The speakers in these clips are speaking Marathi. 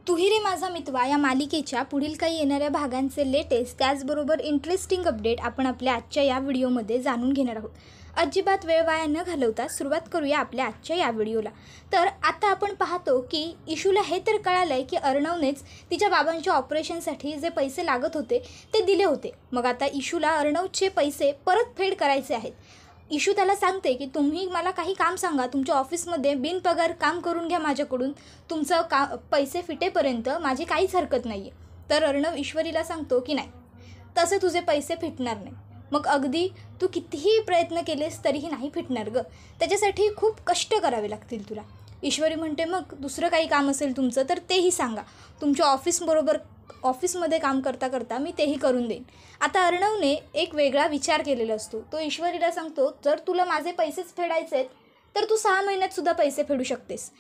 तू ही रे माझा मितवा या मालिकेच्या पुढील काही येणाऱ्या भागांचे लेटेस्ट त्याचबरोबर इंटरेस्टिंग अपडेट आपण आपल्या आजच्या या व्हिडिओमध्ये जाणून घेणार आहोत. अजिबात वेळ वाया न घालवता सुरुवात करूया आपल्या आजच्या या व्हिडिओला. तर आता आपण पाहतो की इशूला हे तर कळालं आहे की अर्णवनेच तिच्या बाबांच्या ऑपरेशनसाठी जे पैसे लागत होते ते दिले होते. मग आता इशूला अर्णवचे पैसे परतफेड करायचे आहेत. इशू त्याला सांगते की तुम्ही मला काही काम सांगा, तुमच्या ऑफिसमध्ये बिनपगार काम करून घ्या माझ्याकडून, तुमचं पैसे फिटेपर्यंत माझी काहीच हरकत नाही आहे. तर अर्णव ईश्वरीला सांगतो की नाही, तसे तुझे पैसे फिटणार नाही. मग अगदी तू कितीही प्रयत्न केलेस तरीही नाही फिटणार गं, त्याच्यासाठी खूप कष्ट करावे लागतील तुला. ईश्वरी म्हणते मग दुसरं काही काम असेल तुमचं तर तेही सांगा, तुमच्या ऑफिसमध्ये काम करता करता मी तेही करून देईन. आता अर्णवने एक वेगळा विचार केलेला असतो. तो ईश्वरीला सांगतो जर तुला माझे पैसेच फेडायचे आहेत तर तू 6 महिन्यात सुद्धा पैसे फेडू शकतेस,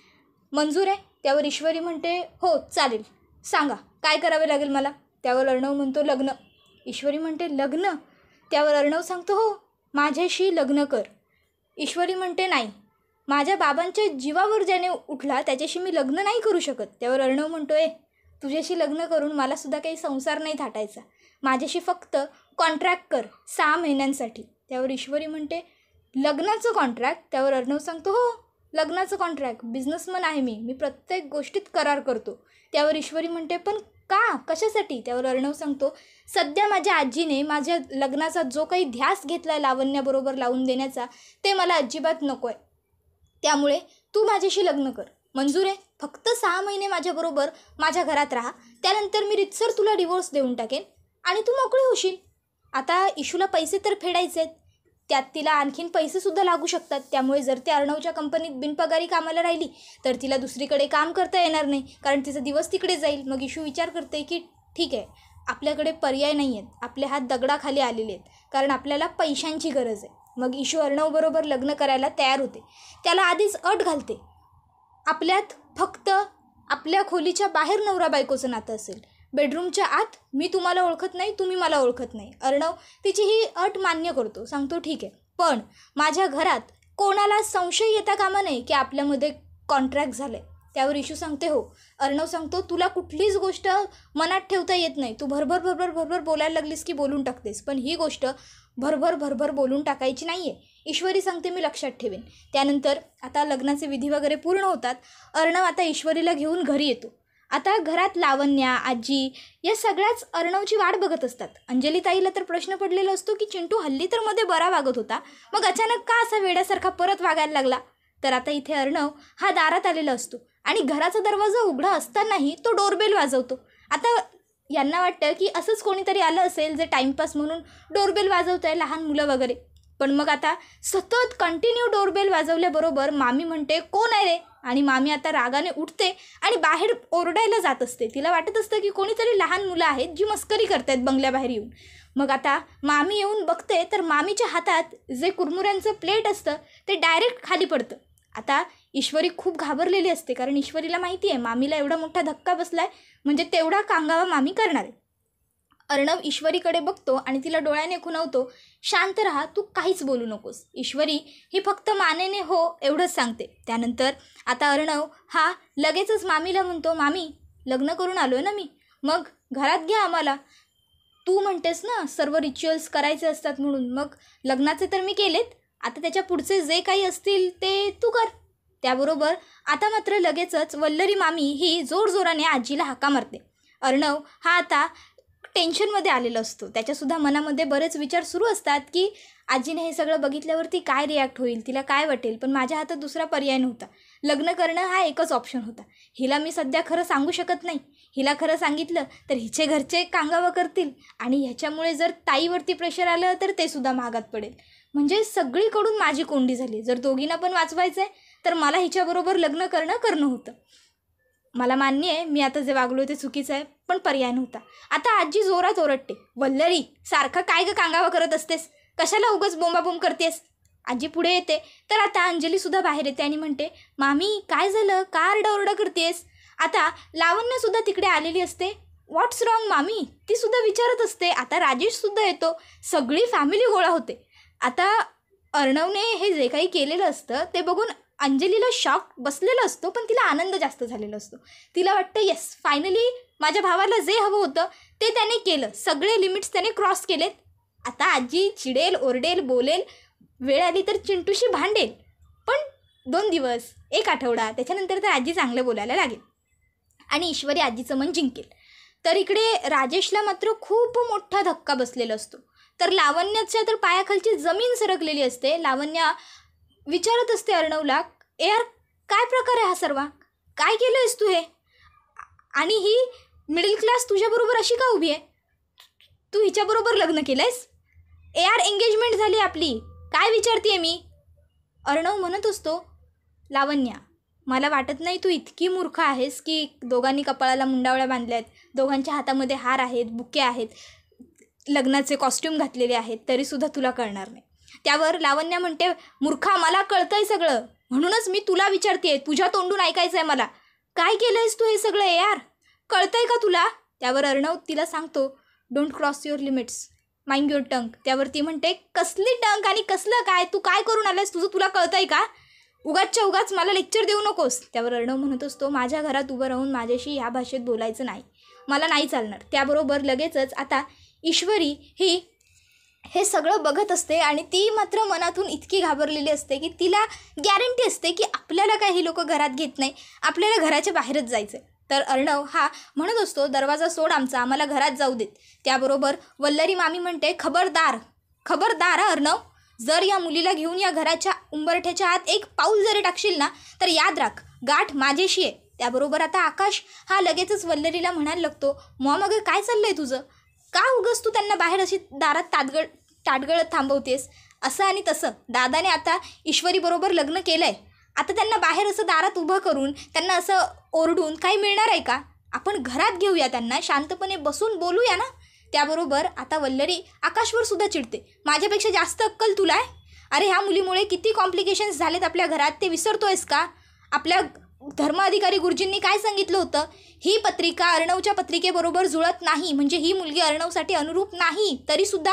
मंजूर आहे? त्यावर ईश्वरी म्हणते हो चालेल, सांगा काय करावे लागेल मला? त्यावर अर्णव म्हणतो लग्न. ईश्वरी म्हणते लग्न? त्यावर अर्णव सांगतो हो, माझ्याशी लग्न कर. ईश्वरी म्हणते नाही, माझ्या बाबांच्या जीवावर ज्याने उठला त्याच्याशी मी लग्न नाही करू शकत. त्यावर अर्णव म्हणतो तुझ्याशी लग्न करून मला सुद्धा काही संसार नाही थाटायचा, माझ्याशी फक्त कॉन्ट्रॅक्ट कर 6 महिन्यांसाठी. त्यावर ईश्वरी म्हणते लग्नाचं कॉन्ट्रॅक्ट? त्यावर अर्णव सांगतो हो, लग्नाचं कॉन्ट्रॅक्ट. बिझनेसमन आहे मी प्रत्येक गोष्टीत करार करतो. त्यावर ईश्वरी म्हणते पण का, कशासाठी? त्यावर अर्णव सांगतो सध्या माझ्या आजीने माझ्या लग्नाचा जो काही ध्यास घेतला आहे लावण्याबरोबर लावून देण्याचा, ते मला अजिबात नको आहे. त्यामुळे तू माझ्याशी लग्न कर, मंजूर आहे? फक्त 6 महिने माझ्याबरोबर माझ्या घरात राहा, त्यानंतर मी रितसर तुला डिवोर्स देऊन टाकेन आणि तू मोकळी होशील. आता इशूला पैसे तर फेडायचे आहेत, त्यात तिला आणखीन पैसेसुद्धा लागू शकतात. त्यामुळे जर ती अर्णवच्या कंपनीत बिनपगारी कामाला राहिली तर तिला दुसरीकडे काम करता येणार नाही, कारण तिचा दिवस तिकडे जाईल. मग इशू विचार करते की ठीक आहे, आपल्याकडे पर्याय नाही आहेत, आपले हात दगडाखाली आलेले आहेत, कारण आपल्याला पैशांची गरज आहे. मग इशू अर्णवबरोबर लग्न करायला तयार होते. त्याला आधीच अट घालते, आपल्यात फक्त आपल्या खोलीच्या बाहेर नवरा बायकोचं नातं असेल, बेडरूमच्या आत मी तुम्हाला ओळखत नाही, तुम्ही मला ओळखत नाही. अर्णव तिची ही अट मान्य करतो, सांगतो ठीक आहे, पण माझ्या घरात कोणाला संशय येता कामा नये की आपल्यामध्ये कॉन्ट्रॅक्ट झालं आहे. त्यावर इशू सांगते हो. अर्णव सांगतो तुला कुठलीच गोष्ट मनात ठेवता येत नाही, तू भरभर बोलायला लागलीस की बोलून टाकतेस, पण ही गोष्ट भरभर बोलून टाकायची नाही आहे. ईश्वरी सांगते मी लक्षात ठेवेन. त्यानंतर आता लग्नाचे विधी वगैरे पूर्ण होतात. अर्णव आता ईश्वरीला घेऊन घरी येतो. आता घरात लावण्या, आजी या सगळ्याच अर्णवची वाट बघत असतात. अंजली ताईला तर प्रश्न पडलेला असतो की चिंटू हल्ली तर मध्ये बरा वागत होता, मग अचानक का असा वेड्यासारखा परत वागायला लागला? तर आता इथे अर्णव हा दारात आलेला असतो आणि घराचा दरवाजा उघडा असतानाही तो डोरबेल वाजवतो. आता यांना वाटतं की असंच कोणीतरी आलं असेल जे टाईमपास म्हणून डोरबेल वाजवतं आहे, लहान मुलं वगैरे. पण मग आता सतत कंटिन्यू डोरबेल वाजवल्याबरोबर मामी म्हणते कोण आहे रे? आणि मामी आता रागाने उठते आणि बाहेर ओरडायला जात असते. तिला वाटत असतं की कोणीतरी लहान मुलं आहेत जी मस्करी करतायत बंगल्याबाहेर येऊन. मग आता मामी येऊन बघते तर मामीच्या हातात जे कुरमुऱ्यांचं प्लेट असतं ते डायरेक्ट खाली पडतं. आता ईश्वरी खूप घाबरलेली असते, कारण ईश्वरीला माहिती आहे मामीला एवढा मोठा धक्का बसलाय म्हणजे तेवढा कांगावा मामी करणार आहे. अर्णव ईश्वरीकडे बघतो आणि तिला डोळ्याने खुणवतो, शांत राहा, तू काहीच बोलू नकोस. ईश्वरी ही फक्त मानेने हो एवढंच सांगते. त्यानंतर आता अर्णव हा लगेचच मामीला म्हणतो मामी लग्न करून आलो आहे ना मी, मग घरात घ्या आम्हाला. तू म्हणतेस ना सर्व रिच्युअल्स करायचे असतात म्हणून, मग लग्नाचे तर मी केलेत, आता त्याच्या पुढचे जे काही असतील ते तू कर. त्याबरोबर आता मात्र लगेचच वल्लरी मामी ही जोरजोराने आजीला हाका मारते. अर्णव हा आता टेन्शनमध्ये आलेला असतो, त्याच्यासुद्धा मनामध्ये बरेच विचार सुरू असतात की आजीने हे सगळं बघितल्यावरती काय रिॲक्ट होईल, तिला काय वाटेल. पण माझ्या हातात दुसरा पर्याय नव्हता, लग्न करणं हा एकच ऑप्शन होता. हिला मी सध्या खरं सांगू शकत नाही, हिला खरं सांगितलं तर हिचे घरचे कांगावा करतील आणि ह्याच्यामुळे जर ताईवरती प्रेशर आलं तर ते सुद्धा महागात पडेल. म्हणजे सगळीकडून माझी कोंडी झाली. जर दोघींना पण वाचवायचं आहे तर मला हिच्याबरोबर लग्न करणं होतं. मला मान्य आहे मी आता जे वागलो ते चुकीचं आहे, पण पर्याय नव्हता. आता आजी जोरात ओरडते, वल्लरी सारखं काय कांगावा करत असतेस, कशाला उगाच बोंबाबोंब करतेस? आजी पुढे येते तर आता अंजलीसुद्धा बाहेर येते आणि म्हणते मामी काय झालं, का आरडाओरडा करतेस? आता लावण्यसुद्धा तिकडे आलेली असते. व्हॉट्स रॉंग मामी, ती सुद्धा विचारत असते. आता राजेशसुद्धा येतो, सगळी फॅमिली गोळा होते. आता अर्णवने हे जे काही केलेलं असतं ते बघून अंजलीला शॉक बसलेला असतो, पण तिला आनंद जास्त झालेला असतो. तिला वाटतं येस फायनली माझ्या भावाला जे हवं होतं ते त्याने केलं, सगळे लिमिट्स त्याने क्रॉस केलेत. आता आजी चिडेल, ओरडेल, बोलेल, वेळ आली तर चिंटूशी भांडेल, पण 2 दिवस, 1 आठवडा त्याच्यानंतर तर आजी चांगलं बोलायला लागेल आणि ईश्वरी आजीचं मन जिंकेल. तर इकडे राजेशला मात्र खूप मोठा धक्का बसलेला असतो. तर लावण्याच्या तर पायाखालची जमीन सरकलेली असते. लावण्या विचारत असते अर्णवला, यार काय प्रकार आहे हा सर्व, काय केलं आहेस तू हे, आणि ही मिडल क्लास तुझ्याबरोबर अशी का उभी आहे, तू हिच्याबरोबर लग्न केलं आहेस, यार एंगेजमेंट झाली आपली, काय विचारते मी. अर्णव म्हणत असतो, लावण्या मला वाटत नाही तू इतकी मूर्ख आहेस की दोघांनी कपाळाला मुंडावळ्या बांधल्या आहेत, दोघांच्या हातामध्ये हार आहेत, बुके आहेत, लग्नाचे कॉस्ट्यूम घातलेले आहेत, तरीसुद्धा तुला कळणार नाही. त्यावर लावण्या म्हणते, मूर्खा मला कळतंय सगळं, म्हणूनच मी तुला विचारते, तुझ्या तोंडून ऐकायचं आहे मला, काय केलं आहेस तू हे सगळं यार, कळतंय का तुला. त्यावर अर्णव तिला सांगतो, don't cross your limits, mind your tongue. त्यावर ती म्हणते, कसली टंग आणि कसलं काय, तू काय करून आलायस, तुझं तुला कळतंय का, उगाचच्या उगाच मला लेक्चर देऊ नकोस. त्यावर अर्णव म्हणत असतो, माझ्या घरात उभं राहून माझ्याशी ह्या भाषेत बोलायचं नाही, मला नाही चालणार. त्याबरोबर लगेचच आता ईश्वरी ही हे सगळं बघत असते आणि ती मात्र मनातून इतकी घाबरलेली असते की तिला गॅरंटी असते की आपल्याला काय ही लोक घरात घेत नाही, आपल्याला घराच्या बाहेरच जायचं. तर अर्णव हा म्हणत असतो, दरवाजा सोड आमचा, आम्हाला घरात जाऊ देत. त्याबरोबर वल्लरी मामी म्हणते, खबरदार खबरदार अर्णव, जर या मुलीला घेऊन या घराच्या उंबरठ्याच्या आत एक पाऊल जरी टाकशील ना तर याद राख, गाठ माझ्याशी आहे. त्याबरोबर आता आकाश हा लगेचच वल्लरीला म्हणायला लागतो, मॉम अगं काय चाललं आहे तुझं, का उगस तू त्यांना बाहेर अशी दारात ताटगळत थांबवतेस, असं आणि तसं. दादाने आता ईश्वरीबरोबर लग्न केलं आहे, आता त्यांना बाहेर असं दारात उभं करून त्यांना असं ओरडून काही मिळणार आहे का, आपण घरात घेऊया त्यांना, शांतपणे बसून बोलूया ना. त्याबरोबर आता वल्लरी आकाशवर सुद्धा चिडते, माझ्यापेक्षा जास्त अक्कल तुला आहे, अरे ह्या मुलीमुळे किती कॉम्प्लिकेशन्स झालेत आपल्या घरात, ते विसरतोयस का. आपल्या धर्म अधिकारी गुरुजींनी काय सांगितलं होतं, ही पत्रिका अर्णवच्या पत्रिकेबरोबर जुळत नाही, म्हणजे ही मुलगी अर्णवसाठी अनुरूप नाही. तरीसुद्धा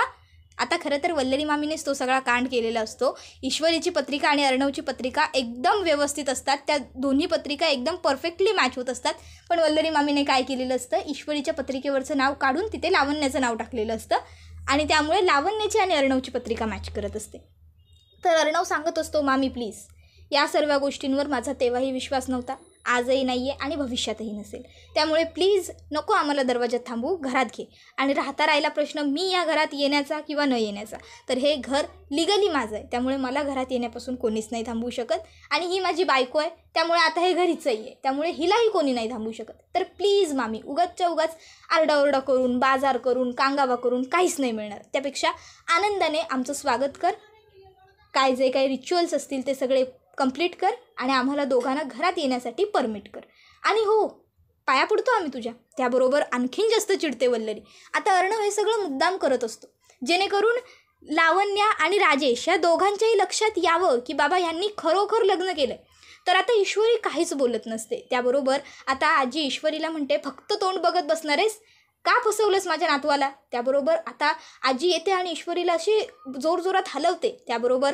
आता खरं तर वल्लरी मामीनेच तो सगळा कांड केलेला असतो. ईश्वरीची पत्रिका आणि अर्णवची पत्रिका एकदम व्यवस्थित असतात, त्या दोन्ही पत्रिका एकदम परफेक्टली मॅच होत असतात. पण वल्लरी मामीने काय केलेलं असतं, ईश्वरीच्या पत्रिकेवरचं नाव काढून तिथे लावण्याचं नाव टाकलेलं असतं आणि त्यामुळे लावण्याची आणि अर्णवची पत्रिका मॅच करत असते. तर अर्णव सांगत असतो, मामी प्लीज, या सर्व गोष्टींवर माझा तेव्हाही विश्वास नव्हता, आजही नाही आहे आणि भविष्यातही नसेल, त्यामुळे प्लीज नको आम्हाला दरवाजात थांबू, घरात घे. आणि राहिला प्रश्न मी या घरात येण्याचा किंवा न येण्याचा, तर हे घर लिगली माझं आहे, त्यामुळे मला घरात येण्यापासून कोणीच नाही थांबवू शकत. आणि ही माझी बायको आहे, त्यामुळे आता हे घर हिचंही आहे, त्यामुळे हिलाही कोणी नाही थांबवू शकत. तर प्लीज मामी, उगाचच्या उगाच आरडाओरडा करून, बाजार करून, कांगावा करून काहीच नाही मिळणार, त्यापेक्षा आनंदाने आमचं स्वागत कर, काय जे काही रिच्युअल्स असतील ते सगळे कंप्लीट कर आणि आम्हाला दोघांना घरात येण्यासाठी परमिट कर. आणि हो, पाया पडतो आम्ही तुझ्या. त्याबरोबर आणखीन जास्त चिडते वल्लरी. आता अर्णव हे सगळं मुद्दाम करत असतो, जेणेकरून लावण्या आणि राजेश या दोघांच्याही लक्षात यावं की बाबा यांनी खरोखर लग्न केलं. तर आता ईश्वरी काहीच बोलत नसते. त्याबरोबर आता आजी ईश्वरीला म्हणते, फक्त तोंड बघत बसणार आहेस का, फसवलंस माझ्या नातवाला. त्याबरोबर आता आजी येते आणि ईश्वरीला अशी जोरजोरात हलवते. त्याबरोबर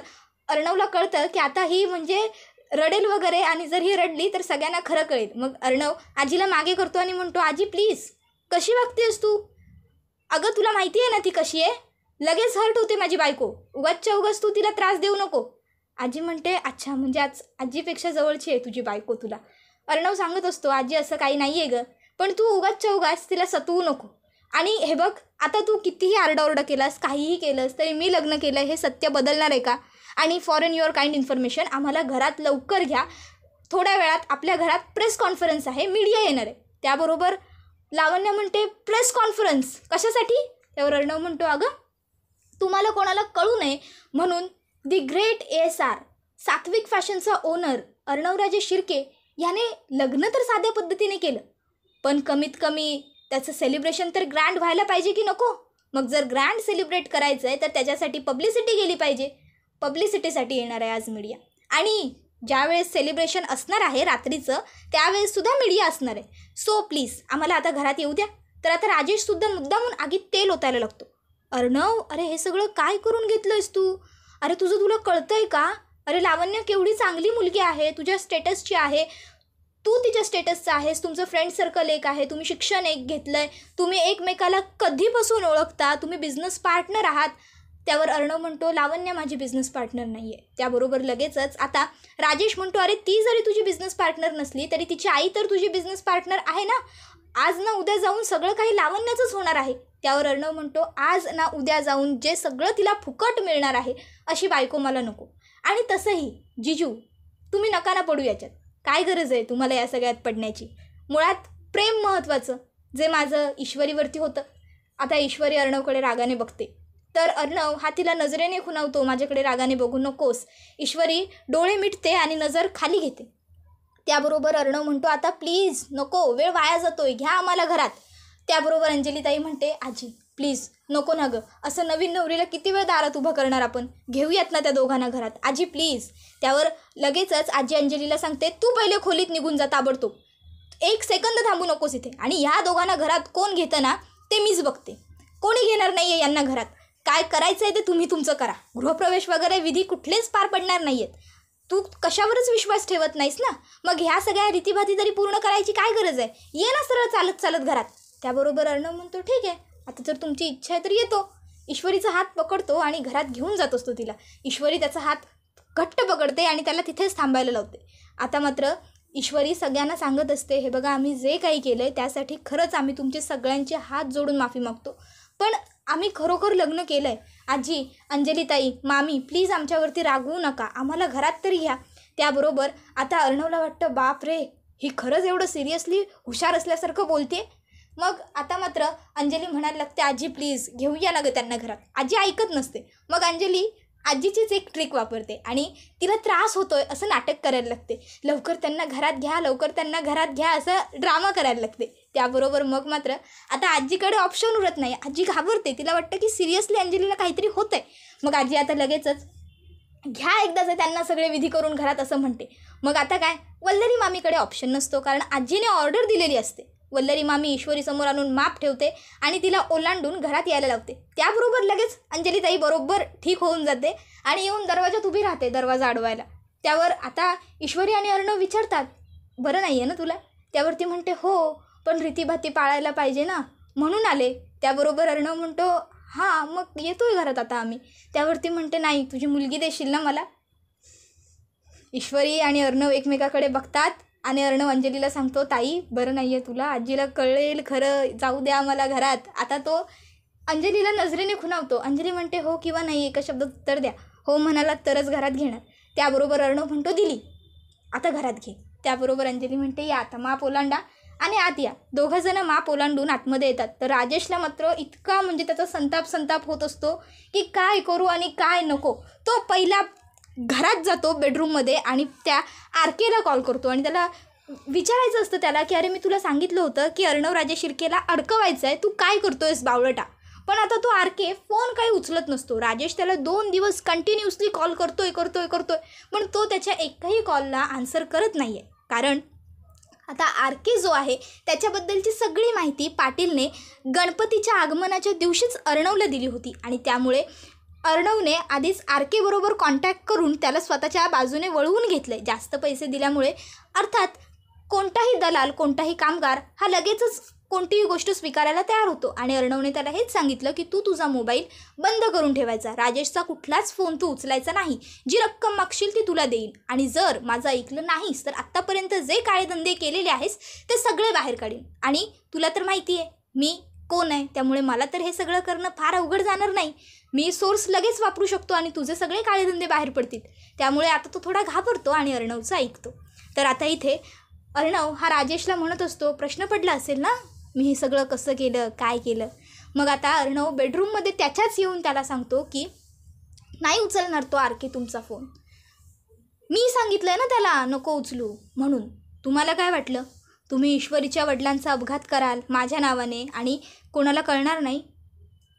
अर्णवला कळतं की आता ही म्हणजे रडेल वगैरे, आणि जर ही रडली तर सगळ्यांना खरं कळेल. मग अर्णव आजीला मागे करतो आणि म्हणतो, आजी प्लीज, कशी वागतेस तू, अगं तुला माहिती आहे ना ती कशी आहे, लगेच हर्ट होते माझी बायको, उगाचच्या उगाच तू तिला त्रास देऊ नको. आजी म्हणते, अच्छा म्हणजे आज आजीपेक्षा जवळची आहे तुझी बायको तुला. अर्णव सांगत असतो, आजी असं काही नाही आहे गं, पण तू उगाचच्या उगाच तिला सतवू नको. आणि हे बघ, आता तू कितीही आरडाओरडा केलास, काहीही केलंस, तरी मी लग्न केलं हे सत्य बदलणार आहे का. आणि फॉर युअर काइंड इन्फॉर्मेशन, आम्हाला घरात लवकर घ्या, थोड्या वेळात आपल्या घरात प्रेस कॉन्फरन्स आहे, मीडिया येणार आहे. त्याबरोबर लावण्या म्हणते, प्रेस कॉन्फरन्स कशासाठी. त्यावर अर्णव म्हणतो, अगं तुम्हाला कोणाला कळू नये म्हणून दी ग्रेट ASR सात्विक फॅशनचा ओनर अर्णवराजे शिर्के याने लग्न तर साध्या पद्धतीने केलं, पण कमीत कमी त्याचं सेलिब्रेशन तर ग्रँड व्हायला पाहिजे की नको. मग जर ग्रँड सेलिब्रेट करायचं आहे तर त्याच्यासाठी पब्लिसिटी गेली पाहिजे. पब्लिसिटीसाठी येणार आहे आज मीडिया, आणि ज्यावेळेस सेलिब्रेशन असणार आहे रात्रीचं त्यावेळेससुद्धा मीडिया असणार आहे. सो प्लीज आम्हाला आता घरात येऊ द्या. तर आता राजेशसुद्धा मुद्दामून आगीत तेल ओतायला लागतो. अर्णव, अरे हे सगळं काय करून घेतलंयस तू, अरे तुला कळतंय का, अरे लावण्य केवढी चांगली मुलगी आहे, तुझ्या स्टेटसची आहे, तू तिच्या स्टेटसचा आहेस, तुमचं फ्रेंड सर्कल एक आहे, तुम्ही शिक्षण एक घेतलं आहे, तुम्ही एकमेकाला कधीपासून ओळखता, तुम्ही बिझनेस पार्टनर आहात. त्यावर अर्णव म्हणतो लावण्य माझी बिझनेस पार्टनर नाही आहे. त्याबरोबर लगेचच आता राजेश म्हणतो अरे ती जरी तुझी बिझनेस पार्टनर नसली तरी तिची आई तर तुझी बिझनेस पार्टनर आहे ना, आज ना उद्या जाऊन सगळं काही लावण्याचंच होणार आहे. त्यावर अर्णव म्हणतो आज ना उद्या जाऊन जे सगळं तिला फुकट मिळणार आहे अशी बायको मला नको. आणि तसंही जिजू तुम्ही नका ना पडू याच्यात, काय गरज आहे तुम्हाला या सगळ्यात पडण्याची. मुळात प्रेम महत्त्वाचं जे माझं ईश्वरीवरती होतं. आता ईश्वरी अर्णवकडे रागाने बघते तर अर्णव हा तिला नजरेने खुणावतो, माझ्याकडे रागाने बघू नकोस. ईश्वरी डोळे मिटते आणि नजर खाली घेते. त्याबरोबर अर्णव म्हणतो आता प्लीज नको, वेळ वाया जातोय, घ्या आम्हाला घरात. त्याबरोबर अंजलीताई म्हणते आजी प्लीज नको ना गं, असं नवीन नवरीला किती वेळ दारात उभं करणार आपण, घेऊयात ना त्या दोघांना घरात, आजी प्लीज. त्यावर लगेचच आजी अंजलीला सांगते तू पहिले खोलीत निघून जा ताबडतोब, 1 सेकंद थांबू नकोस इथे. आणि ह्या दोघांना घरात कोण घेतं ना ते मीच बघते, कोणी घेणार नाही आहे यांना घरात. काय करायचं आहे ते तुम्ही तुमचं करा, गृहप्रवेश वगैरे विधी कुठलेच पार पडणार नाही आहेत. तू कशावरच विश्वास ठेवत नाहीस ना, मग ह्या सगळ्या रीतीभाती तरी पूर्ण करायची काय गरज आहे, ये ना सरळ चालत चालत घरात. त्याबरोबर अर्णव म्हणतो ठीक आहे, आता जर तुमची इच्छा आहे तर येतो. ईश्वरीचा हात पकडतो आणि घरात घेऊन जात असतो तिला. ईश्वरी त्याचा हात घट्ट पकडते आणि त्याला तिथेच थांबायला लावते. आता मात्र ईश्वरी सगळ्यांना सांगत असते हे बघा आम्ही जे काही केलं आहे त्यासाठी खरंच आम्ही तुमचे सगळ्यांचे हात जोडून माफी मागतो, पण आम्ही खरोखर लग्न केलं आहे. आजी अंजलीताई मामी प्लीज आमच्यावरती रागवू नका, आम्हाला घरात तरी घ्या. त्याबरोबर आता अर्णवला वाटतं बाप रे ही खरंच एवढं सिरियसली हुशार असल्यासारखं बोलते. मग आता मात्र अंजली म्हणायला लागते आजी प्लीज घेऊया ना गं त्यांना घरात. आजी ऐकत नसते. मग अंजली आजीचीच एक ट्रिक वापरते आणि तिला त्रास होतोय असं नाटक करायला लागते. लवकर त्यांना घरात घ्या, लवकर त्यांना घरात घ्या असं ड्रामा करायला लागते. त्याबरोबर मग मात्र आता आजीकडे ऑप्शन उरत नाही. आजी घाबरते, तिला वाटतं की सिरियसली अंजलीला काहीतरी होतं आहे. मग आजी आता लगेचच घ्या एकदाच त्यांना सगळे विधी करून घरात असं म्हणते. मग आता काय वल्लरी मामीकडे ऑप्शन नसतो, कारण आजीने ऑर्डर दिलेली असते. वल्लरी मामी ईश्वरीसमोर आणून माप ठेवते आणि तिला ओलांडून घरात यायला लावते. त्याबरोबर लगेच अंजलीताई बरोबर ठीक होऊन जाते आणि येऊन दरवाजात उभी राहते दरवाजा अडवायला. त्यावर आता ईश्वरी आणि अर्णव विचारतात बरं नाही आहे ना तुला. त्यावरती म्हणते हो पण रीतीभाती पाळायला पाहिजे ना म्हणून आले. त्याबरोबर अर्णव म्हणतो हां मग येतोय घरात आता आम्ही. त्यावरती म्हणते नाही तुझी मुलगी देशील ना मला. ईश्वरी आणि अर्णव एकमेकाकडे बघतात आणि अर्णव अंजलीला सांगतो ताई बरं नाही आहे तुला, आजीला कळेल खरं, जाऊ द्या मला घरात. आता तो अंजलीला नजरेने खुणावतो. अंजली म्हणते हो किंवा नाही एका शब्दात उत्तर द्या, हो म्हणाला तरच घरात घेणार. त्याबरोबर अर्णव म्हणतो दिली, आता घरात घे. त्याबरोबर अंजली म्हणते या आता माप ओलांडा आणि आत या. दोघंजणं माप ओलांडून आतमध्ये येतात. तर राजेशला मात्र इतका म्हणजे त्याचा संताप होत असतो की काय करू आणि काय नको. तो पहिला घरात जातो बेडरूममध्ये आणि त्या आरकेला कॉल करतो आणि त्याला विचारायचं असतं त्याला की अरे मी तुला सांगितलं होतं की अर्णव राजे शिर्केला अडकवायचं आहे, तू काय करतोयस बावळटा. पण आता तो आरके फोन काही उचलत नसतो. राजेश त्याला 2 दिवस कंटिन्युअसली कॉल करतोय पण तो त्याच्या एकही कॉलला आन्सर करत नाही आहे. कारण आता आरके जो आहे त्याच्याबद्दलची सगळी माहिती पाटीलने गणपतीच्या आगमनाच्या दिवशीच अर्णवला दिली होती आणि त्यामुळे अर्णवने आधीच आरके बरोबर कॉन्टॅक्ट करून त्याला स्वतःच्या बाजूने वळवून घेतलं. जास्त पैसे दिल्यामुळे अर्थात कोणताही दलाल कोणताही कामगार हा लगेचच कोणतीही गोष्ट स्वीकारायला तयार होतो आणि अर्णवने त्याला हेच सांगितलं की तू तुझा मोबाईल बंद करून ठेवायचा, राजेशचा कुठलाच फोन तू उचलायचा नाही, जी रक्कम मागशील ती तुला देईन आणि जर माझं ऐकलं नाहीस तर आत्तापर्यंत जे काळे धंदे केलेले आहेस ते सगळे बाहेर काढीन. आणि तुला तर माहिती आहे मी कोण आहे, त्यामुळे मला तर हे सगळं करणं फार अवघड जाणार नाही. मी सोर्स लगेच वापरू शकतो आणि तुझे सगळे काळे धंदे बाहेर पडतील. त्यामुळे आता तो थोडा घाबरतो आणि अर्णवचं ऐकतो. तर आता इथे अर्णव हा राजेशला म्हणत असतो प्रश्न पडला असेल ना मी हे सगळं कसं केलं काय केलं. मग आता अर्णव बेडरूममध्ये त्याच्याच येऊन त्याला सांगतो की नाही उचलणार तो आरके तुमचा फोन, मी सांगितलं आहे ना त्याला नको उचलू म्हणून. तुम्हाला काय वाटलं तुम्ही ईश्वरीच्या वडिलांचा अपघात कराल माझ्या नावाने आणि कोणाला कळणार नाही.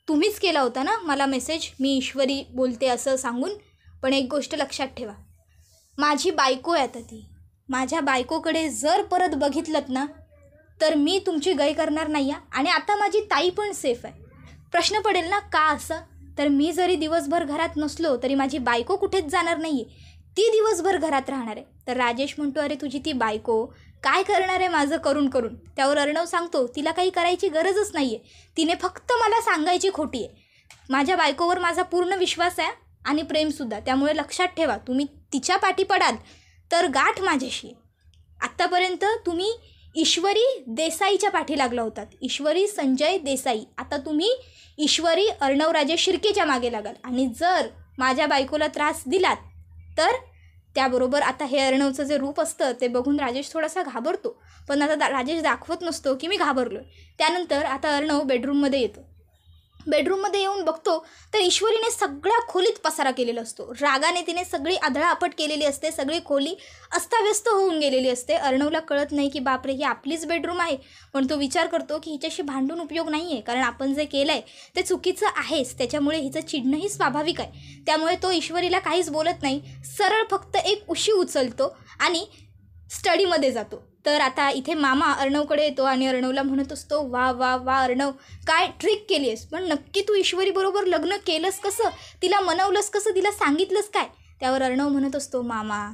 तुम्हीच केला होता ना मला मेसेज मी ईश्वरी बोलते असं सांगून. पण एक गोष्ट लक्षात ठेवा, माझी बायको आहे आता ती, माझ्या बायकोकडे जर परत बघितलंत ना तर मी तुमची गय करणार नाही आहे. आणि आता माझी ताई पण सेफ आहे. प्रश्न पडेल ना का असं, तर मी जरी दिवसभर घरात नसलो तरी माझी बायको कुठेच जाणार नाही आहे. ती दिवसभर घरात राहणार आहे. तर राजेश म्हणतो अरे तुझी ती बायको काय करणार आहे माझं करून करून. त्यावर अर्णव सांगतो तिला काही करायची गरजच नाही आहे, तिने फक्त मला सांगायची खोटी आहे. माझ्या बायकोवर माझा पूर्ण विश्वास आहे आणि प्रेमसुद्धा, त्यामुळे लक्षात ठेवा तुम्ही तिच्या पाठी पडाल तर गाठ माझ्याशी. आत्तापर्यंत तुम्ही ईश्वरी देसाईच्या पाठी लागला होतात, ईश्वरी संजय देसाई. आता तुम्ही ईश्वरी अर्णवराजे शिर्केच्या मागे लागाल आणि जर माझ्या बायकोला त्रास दिलात तर त्याबरोबर आता हे अर्णवचं जे रूप असतं ते बघून राजेश थोडासा घाबरतो, पण आता राजेश दाखवत नसतो की मी घाबरलो. त्यानंतर आता अर्णव बेडरूममध्ये येतो. बेडरूममध्ये येऊन बघतो तर ईश्वरीने सगळ्या खोलीत पसारा केलेला असतो. रागाने तिने सगळी आदळापट केलेली असते, सगळी खोली अस्ताव्यस्त होऊन गेलेली असते. अर्णवला कळत नाही की बापरे ही आपलीच बेडरूम आहे, पण तो विचार करतो की हिच्याशी भांडून उपयोग नाही आहे, कारण आपण जे केलं आहे ते चुकीचं आहेच, त्याच्यामुळे हिचं चिडणंही स्वाभाविक आहे. त्यामुळे तो ईश्वरीला काहीच बोलत नाही, सरळ फक्त एक उशी उचलतो आणि स्टडीमध्ये जातो. तर आता इथे मामा अर्णवकडे येतो आणि अर्णवला म्हणत असतो वा वा वा अर्णव, काय ट्रिक केली आहेस, पण नक्की तू ईश्वरीबरोबर लग्न केलंस कसं, तिला मनवलंस कसं, तिला सांगितलंस काय. त्यावर अर्णव म्हणत असतो मामा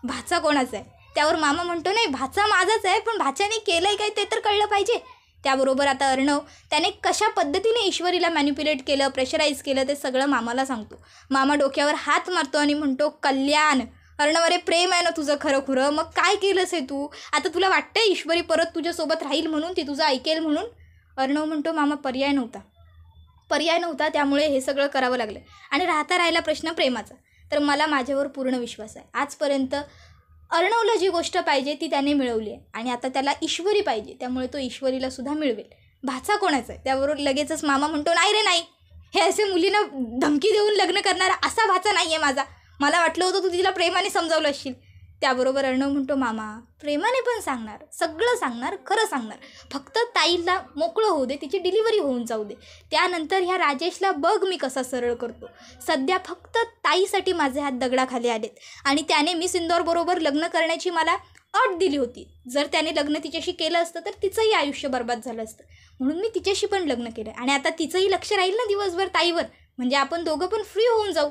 भाचा कोणाचा आहे. त्यावर मामा म्हणतो नाही भाचा माझाच आहे, पण भाच्याने केलं आहे काय ते तर कळलं पाहिजे. त्याबरोबर आता अर्णव त्याने कशा पद्धतीने ईश्वरीला मॅनिप्युलेट केलं, प्रेशराईज केलं ते सगळं मामाला सांगतो. मामा डोक्यावर हात मारतो आणि म्हणतो कल्याण अर्णव, अरे प्रेम आहे ना तुझं खरं खुरं, मग काय केलंस आहे तू, आता तुला वाटतंय ईश्वरी परत तुझ्यासोबत राहील म्हणून, ती तुझं ऐकेल म्हणून. अर्णव म्हणतो मामा पर्याय नव्हता, त्यामुळे हे सगळं करावं लागलं आणि राहिला प्रश्न प्रेमाचा. तर मला माझ्यावर पूर्ण विश्वास आहे. आजपर्यंत अर्णवला जी गोष्ट पाहिजे ती त्याने मिळवली आहे आणि आता त्याला ईश्वरी पाहिजे, त्यामुळे तो ईश्वरीला सुद्धा मिळवेल. भाचा कोणाचा आहे. त्याबरोबर लगेचच मामा म्हणतो नाही रे नाही, हे असे मुलींना धमकी देऊन लग्न करणारा असा भाचा नाही आहे माझा, मला वाटलं होतं तू तिला प्रेमाने समजावलं असशील. त्याबरोबर अर्णव म्हणतो मामा प्रेमाने पण सांगणार, सगळं सांगणार, खरं सांगणार, फक्त ताईला मोकळं होऊ दे, तिची डिलिव्हरी होऊन जाऊ दे, त्यानंतर ह्या राजेशला बघ मी कसा सरळ करतो. सध्या फक्त ताईसाठी माझे हात दगडाखाली आलेत आणि त्याने मिस इंदौरबरोबर लग्न करण्याची मला अट दिली होती. जर त्याने लग्न तिच्याशी केलं असतं तर तिचंही आयुष्य बर्बाद झालं असतं, म्हणून मी तिच्याशी पण लग्न केलं आणि आता तिचंही लक्ष राहील ना दिवसभर ताईवर, म्हणजे आपण दोघं पण फ्री होऊन जाऊ.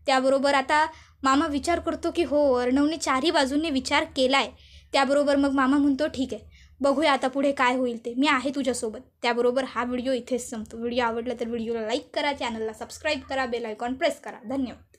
त्याबरोबर आता मामा विचार करतो की हो अर्णवने चारही बाजूंनी विचार केला आहे. त्याबरोबर मग मामा म्हणतो ठीक आहे बघूया आता पुढे काय होईल ते, मी आहे तुझ्यासोबत. त्याबरोबर हा व्हिडिओ इथेच संपतो. व्हिडिओ आवडला तर व्हिडिओला लाईक करा, चॅनलला सबस्क्राईब करा, बेल आयकॉन प्रेस करा. धन्यवाद.